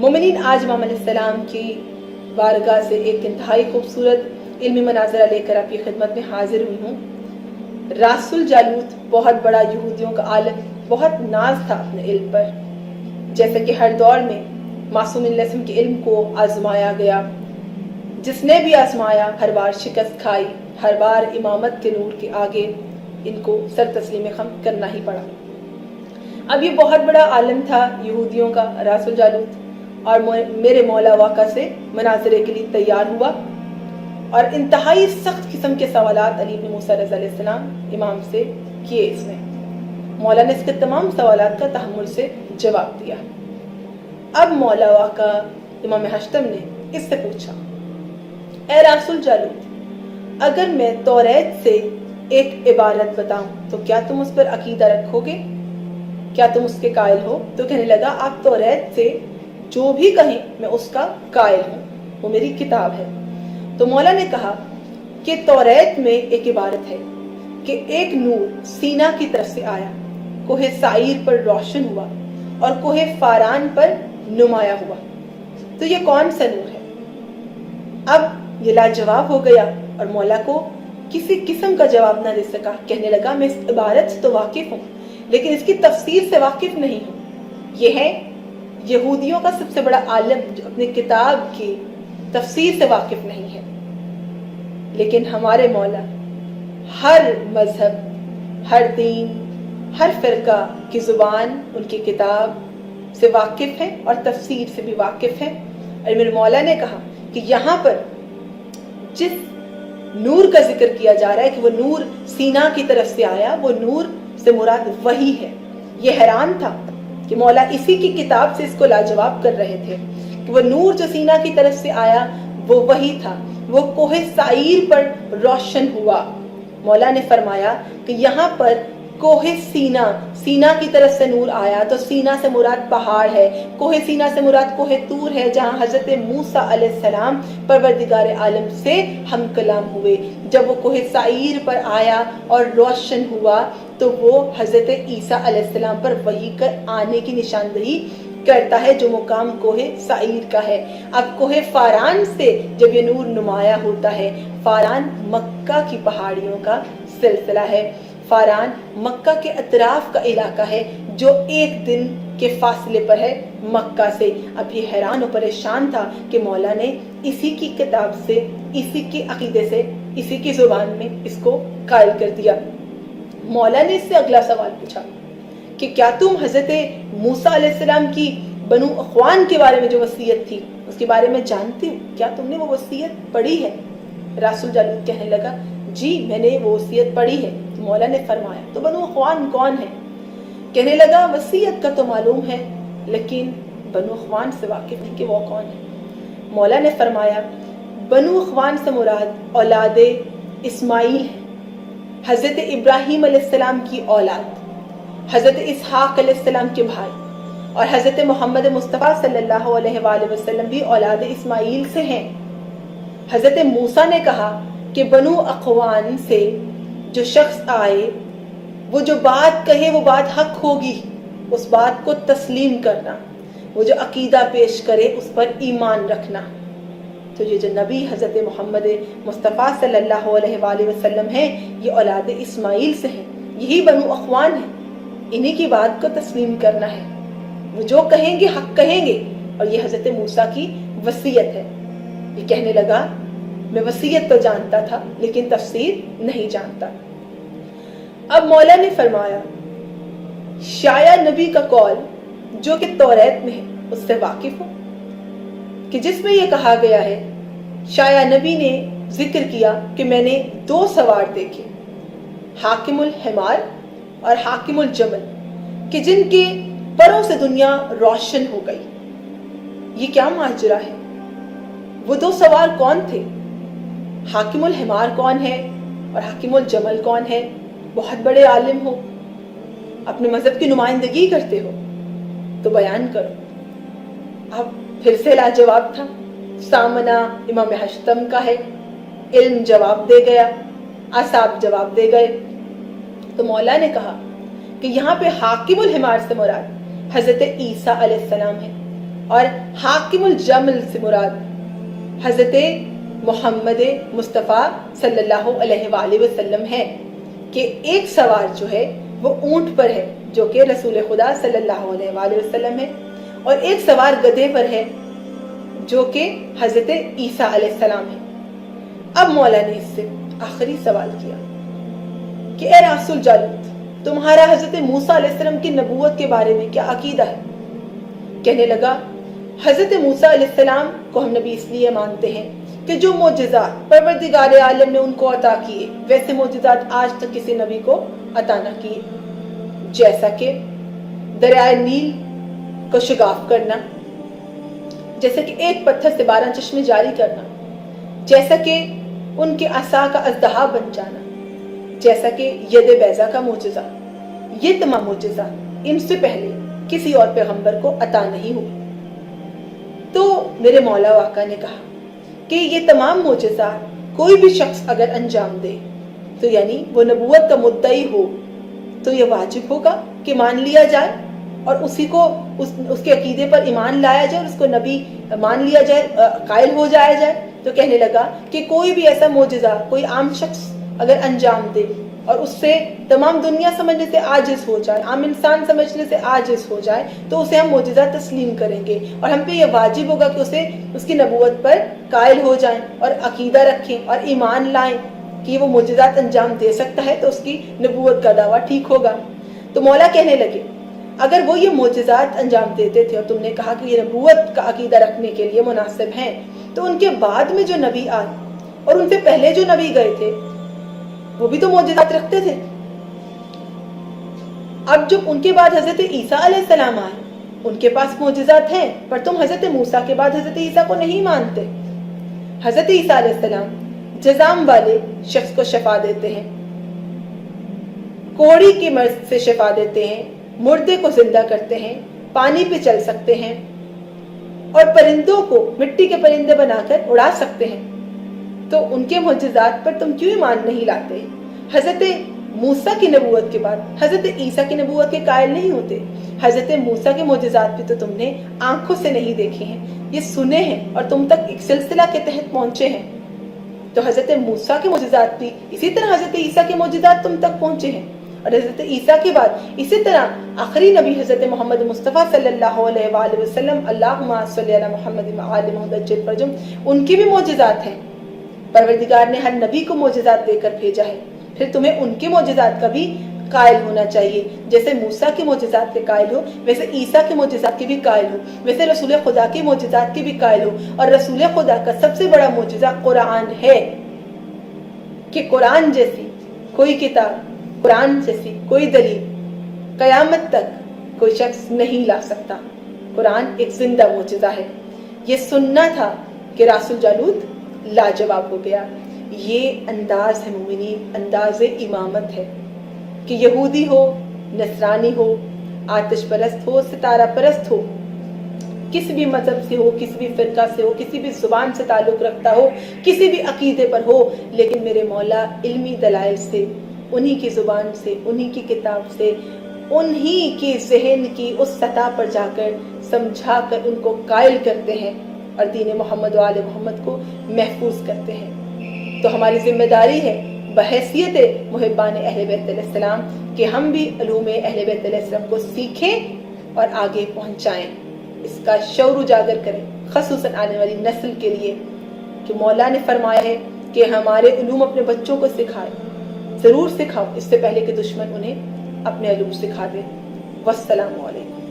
مومنین، آج امام علیہ السلام کی بارگاہ سے ایک انتہائی خوبصورت علمی مناظرہ لے کر آپ کی خدمت میں حاضر ہوئی ہوں۔ راس الجالوت بہت بڑا یہودیوں کا عالم، بہت ناز تھا اپنے علم پر، جیسا کہ ہر دور میں معصوم علیہ السلام کے علم کو آزمایا گیا۔ جس نے بھی آزمایا ہر بار شکست کھائی، ہر بار امامت کے نور کے آگے ان کو سر تسلیم خم کرنا ہی پڑا۔ اب یہ بہت بڑا عالم تھا یہودیوں کا راس الجالوت، اور میرے مولا واقعہ سے مناظرے کے لیے تیار ہوا، اور انتہائی سخت قسم کے سوالات علی بن موسیٰ رضی اللہ علیہ السلام امام سے کیے۔ اس نے مولا نے اس کے تمام سوالات کا تحمل سے جواب دیا۔ اب مولا واقعہ امام حشتم نے اس سے پوچھا، اے راس الجالوت، اگر میں توریت سے ایک عبارت بتاؤں تو کیا تم اس پر عقیدہ رکھو گے؟ کیا تم اس کے قائل ہو؟ تو کہنے لگا، آپ توریت سے جو بھی کہیں میں اس کا قائل ہوں، وہ میری کتاب ہے۔ تو مولا نے کہا کہ توریت میں ایک عبارت ہے کہ ایک نور سینا کی طرف سے آیا، کوہ سعیر پر روشن ہوا اور کوہ فاران پر نمایاں ہوا۔ تو یہ کون سا نور ہے؟ اب یہ لاجواب ہو گیا اور مولا کو کسی قسم کا جواب نہ دے سکا۔ کہنے لگا، میں اس عبارت سے تو واقف ہوں لیکن اس کی تفسیر سے واقف نہیں ہوں۔ یہ ہے یہودیوں کا سب سے بڑا عالم جو اپنی کتاب کی تفسیر سے واقف نہیں ہے، لیکن ہمارے مولا ہر مذہب، ہر دین، ہر فرقہ کی زبان، ان کی کتاب سے واقف ہے اور تفسیر سے بھی واقف ہے۔ اور میرے مولا نے کہا کہ یہاں پر جس نور کا ذکر کیا جا رہا ہے کہ وہ نور سینا کی طرف سے آیا، وہ نور سے مراد وحی ہے۔ یہ حیران تھا کہ مولا اسی کی کتاب سے اس کو لاجواب کر رہے تھے کہ وہ نور جو سینا کی طرف سے آیا وہ وحی تھا، وہ کوہ سعیر پر روشن ہوا۔ مولا نے فرمایا کہ یہاں پر کوہ سینا، سینا کی طرف سے نور آیا تو سینا سے مراد پہاڑ ہے، کوہ سینا سے مراد کوہ طور ہے، جہاں حضرت موسیٰ علیہ السلام پروردگار عالم سے ہم کلام ہوئے۔ جب وہ کوہ سعیر پر آیا اور روشن ہوا تو وہ حضرت عیسیٰ علیہ السلام پر وحی کر آنے کی نشاندہی کرتا ہے، جو مقام کوہ سعیر کا ہے۔ اب کوہ فاران سے جب یہ نور نمایاں ہوتا ہے، فاران مکہ کی پہاڑیوں کا سلسلہ ہے، فاران مکہ کے اطراف کا علاقہ ہے جو ایک دن کے فاصلے پر ہے مکہ سے۔ اب یہ حیران و پریشان تھا کہ مولا نے اسی کی کتاب سے، اسی کے عقیدے سے، اسی کی زبان میں اس کو قائل کر دیا۔ مولا نے اس سے اگلا سوال پوچھا کہ کیا تم حضرت موسیٰ علیہ السلام کی بنو اخوان کے بارے میں جو وصیت تھی اس کے بارے میں جانتی ہو؟ کیا تم نے وہ وصیت پڑھی ہے؟ راس الجالوت کہنے لگا، جی میں نے وہ وصیت پڑھی ہے۔ تو مولا نے فرمایا، تو بنو اخوان کون ہے؟ کہنے لگا، وصیت کا تو معلوم ہے لیکن بنو اخوان سے واقف نہیں کہ وہ کون ہے۔ مولا نے فرمایا، بنو اخوان سے مراد اولاد اسماعیل ہے، حضرت ابراہیم علیہ السلام کی اولاد، حضرت اسحاق علیہ السلام کے بھائی، اور حضرت محمد مصطفیٰ صلی اللہ علیہ وآلہ وسلم بھی اولاد اسماعیل سے ہیں۔ حضرت موسیٰ نے کہا کہ بنو اخوان سے جو شخص آئے وہ جو بات کہے وہ بات حق ہوگی، اس بات کو تسلیم کرنا، وہ جو عقیدہ پیش کرے اس پر ایمان رکھنا۔ تو یہ جو نبی حضرت محمد مصطفیٰ صلی اللہ علیہ وآلہ وسلم ہیں، یہ اولاد اسماعیل سے ہیں، یہی بنو اخوان ہیں، انہی کی بات کو تسلیم کرنا ہے، وہ جو کہیں گے حق کہیں گے۔ اور یہ حضرت موسیٰ کی وصیت ہے۔ یہ کہنے لگا، میں وصیت تو جانتا تھا لیکن تفسیر نہیں جانتا۔ اب مولا نے فرمایا، شایع نبی کا قول جو کہ توریت میں ہے اس سے واقف ہو، کہ جس میں یہ کہا گیا ہے، شایع نبی نے ذکر کیا کہ میں نے 2 سوار دیکھے، حاکم الحمار اور حاکم الجمل، کہ جن کے پروں سے دنیا روشن ہو گئی۔ یہ کیا ماجرا ہے؟ وہ 2 سوار کون تھے؟ حاکم الحمار کون ہے اور حاکم الجمل کون ہے؟ بہت بڑے عالم ہو، اپنے مذہب کی نمائندگی کرتے ہو تو بیان کرو۔ اب پھر سے لاجواب تھا، سامنا امام حشتم کا ہے، علم جواب دے گیا، اعصاب جواب دے گئے۔ تو مولا نے کہا کہ یہاں پہ حاکم الحمار سے مراد حضرت عیسیٰ علیہ السلام ہے، اور حاکم الجمل سے مراد حضرت محمد مصطفیٰ صلی اللہ علیہ وآلہ وسلم ہے کہ ایک سوار جو ہے وہ اونٹ پر ہے جو کہ رسول خدا صلی اللہ علیہ وآلہ وسلم ہے، اور ایک سوار گدھے پر ہے جو کہ حضرت عیسیٰ علیہ السلام ہے۔ اب مولا نے اس سے آخری سوال کیا کہ اے راس الجالوت، تمہارا حضرت موسیٰ علیہ السلام کی نبوت کے بارے میں کیا عقیدہ ہے؟ کہنے لگا حضرت موسیٰ علیہ السلام کو ہم نبی اس لیے مانتے ہیں کہ جو معجزات پروردگار عالم نے ان کو عطا کیے ویسے معجزات آج تک کسی نبی کو عطا نہ کیے، جیسا کہ دریائے نیل کو شگاف کرنا، جیسا کہ ایک پتھر سے 12 چشمے جاری کرنا، جیسا کہ ان کے عصا کا اژدہا بن جانا، جیسا کہ ید بیضا کا معجزہ۔ یہ تمام معجزات ان سے پہلے کسی اور پیغمبر کو عطا نہیں ہوئی۔ تو میرے مولا آقا نے کہا کہ یہ تمام معجزات کوئی بھی شخص اگر انجام دے تو یعنی وہ نبوت کا مدعی ہو تو یہ واجب ہوگا کہ مان لیا جائے اور اسی کو اس کے عقیدے پر ایمان لایا جائے اور اس کو نبی مان لیا جائے، قائل ہو جایا جائے۔ تو کہنے لگا کہ کوئی بھی ایسا معجزہ کوئی عام شخص اگر انجام دے اور اس سے تمام دنیا سمجھنے سے عاجز ہو جائے، عام انسان سمجھنے سے عاجز ہو جائے، تو اسے ہم معجزہ تسلیم کریں گے اور ہم پہ یہ واجب ہوگا کہ اسے اس کی نبوت پر قائل ہو جائیں اور عقیدہ رکھیں اور ایمان لائیں کہ وہ معجزات انجام دے سکتا ہے تو اس کی نبوت کا دعویٰ ٹھیک ہوگا۔ تو مولا کہنے لگے اگر وہ یہ معجزات انجام دیتے تھے اور تم نے کہا کہ یہ نبوت کا عقیدہ رکھنے کے لیے مناسب ہیں، تو ان کے بعد میں جو نبی آئے اور ان سے پہلے جو نبی گئے تھے وہ بھی تو معجزات رکھتے تھے۔ اب جب ان کے بعد حضرت عیسیٰ علیہ السلام آئے ان کے پاس معجزات ہیں، پر تم حضرت موسیٰ کے بعد حضرت عیسیٰ کو نہیں مانتے۔ حضرت عیسیٰ علیہ السلام جزام والے شخص کو شفا دیتے ہیں، کوڑی کی مرض سے شفا دیتے ہیں، مردے کو زندہ کرتے ہیں، پانی پہ چل سکتے ہیں اور پرندوں کو مٹی کے پرندے بنا کر اڑا سکتے ہیں۔ تو ان کے معجزات پر تم کیوں ایمان نہیں لاتے؟ حضرت موسیٰ کی نبوت کے بعد حضرت عیسیٰ کی نبوت کے قائل نہیں ہوتے؟ حضرت موسیٰ کے معجزات بھی تو تم نے آنکھوں سے نہیں دیکھے ہیں، یہ سنے ہیں اور تم تک ایک سلسلہ کے تحت پہنچے ہیں۔ تو حضرت موسیٰ کے معجزات بھی اسی طرح حضرت عیسیٰ کے معجزات تم تک پہنچے ہیں، اور حضرت عیسیٰ کے بعد اسی طرح آخری نبی حضرت محمد مصطفیٰ صلی اللہ علیہ وآلہ وسلم اللہم صلی علی محمد وآل محمد جل فرجم، ان کی بھی معجزات ہیں۔ پروردگار نے ہر نبی کو معجزات دے کر بھیجا ہے، پھر تمہیں ان کے معجزات کا بھی قائل ہونا چاہیے۔ جیسے موسیٰ کے معجزات کے قائل ہو ویسے عیسیٰ کے معجزات کے بھی قائل ہو، ویسے رسول خدا کے معجزات کے بھی قائل ہو۔ اور رسول خدا کا سب سے بڑا معجزہ قرآن ہے کہ قرآن جیسی کوئی کتاب، قرآن جیسی کوئی دلیل قیامت تک کوئی شخص نہیں لا سکتا۔ قرآن ایک زندہ معجزہ ہے۔ یہ سننا تھا کہ راس الجالوت لاجواب ہو گیا۔ یہ انداز ہے مومنین، انداز امامت ہے کہ یہودی ہو، نصرانی ہو، آتش پرست ہو، ستارہ پرست ہو، کسی بھی مذہب سے ہو، کسی بھی فرقہ سے ہو، کسی بھی زبان سے تعلق رکھتا ہو، کسی بھی عقیدے پر ہو، لیکن میرے مولا علمی دلائل سے، انہی کی زبان سے، انہی کی کتاب سے، انہی کی ذہن کی اس سطح پر جا کر سمجھا کر ان کو قائل کرتے ہیں اور دین محمد و آل محمد کو محفوظ کرتے ہیں۔ تو ہماری ذمہ داری ہے بحیثیت محبان اہل بیت علیہ السلام کہ ہم بھی علوم اہل بیت علیہ السلام کو سیکھیں اور آگے پہنچائیں، اس کا شعور اجاگر کریں، خصوصاً آنے والی نسل کے لیے، کہ مولا نے فرمایا ہے کہ ہمارے علوم اپنے بچوں کو سکھائے، ضرور سکھاؤ، اس سے پہلے کہ دشمن انہیں اپنے علوم سکھا دے۔ والسلام علیکم۔